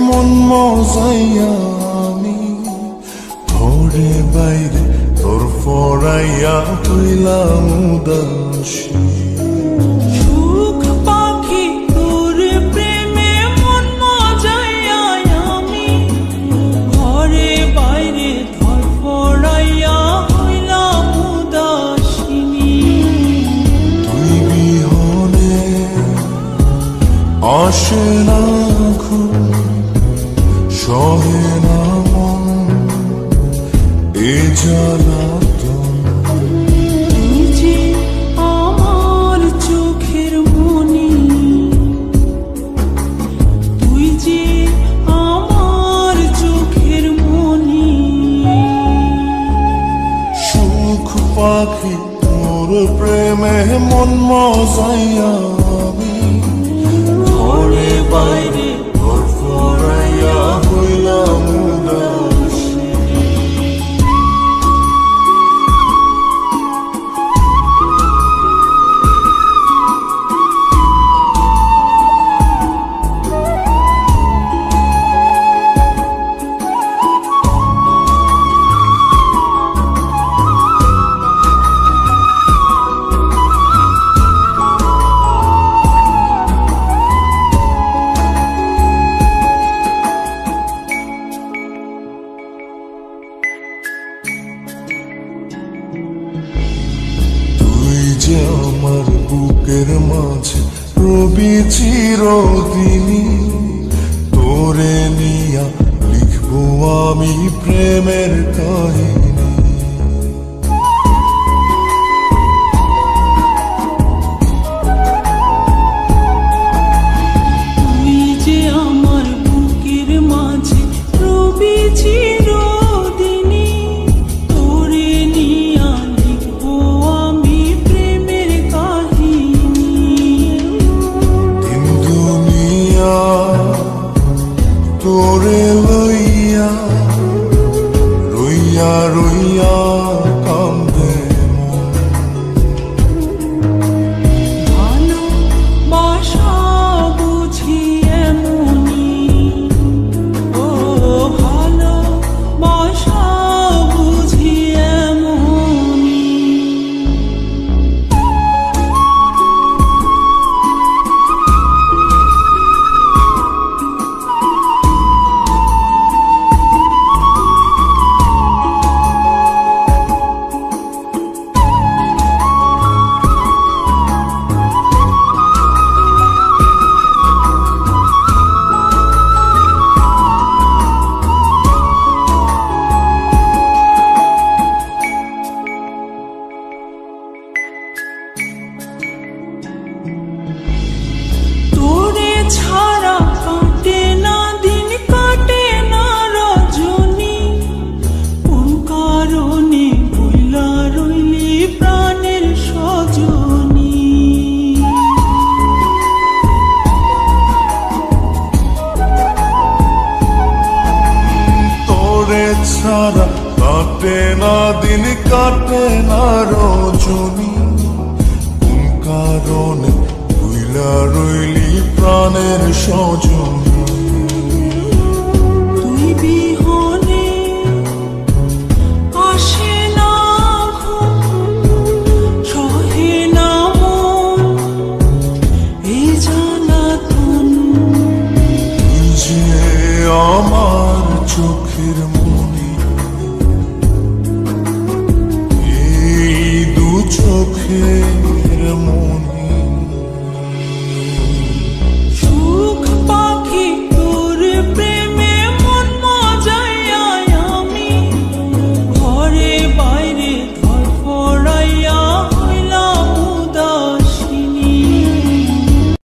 মন মজাইয়া আমি ঘরে বাইরে তোর ফরাইয়া হইলাম উদাসী। সুখ পাখি তোর প্রেমে মন মজাইয়া আমি ঘরে বাইরে তোর ফরাইয়া হইলাম উদাসিনী। তুই বিহনে আসে না ঘুম, সহে না মন এ জ্বালাতন। তুই যে আমার চোখের মনি, তুই যে আমার চোখের মনি। সুখ পাখি তোর প্রেমে মন মজাইয়া আমি ঘরে বাইরে তোর ফরাইয়া হইলাম উদাসী। যে আমার বুকের মাঝে রবি চিরদিনই, তোরে নিয়া লিখবো আমি প্রেমের কাহিনী। তুই যে আমার বুকের মাঝে রবি চিরদিনই, তোরে নিয়া লিখবো আমি প্রেমের কাহিনী। দিন দুনিয়া তোরে লইয়া রইয়া রইয়া কান্দে মন। ভালোবাসা বুঝি এমনি, ও ভালোবাসা বুঝি এমনি। তোরে ছাড়া কাটে না দিন, কাটে না রজনী। কোন কারণে ভুলা রইলি প্রাণের সজনী। তোরে ছাড়া কাটে না দিন, কাটে না রজনী। কোন কারণে ভুইলা রইলি প্রাণের সজনী। তুই বিহনে আসে না ঘুম, সহে না মন এই জ্বালাতন। তুই যে আমার চোখের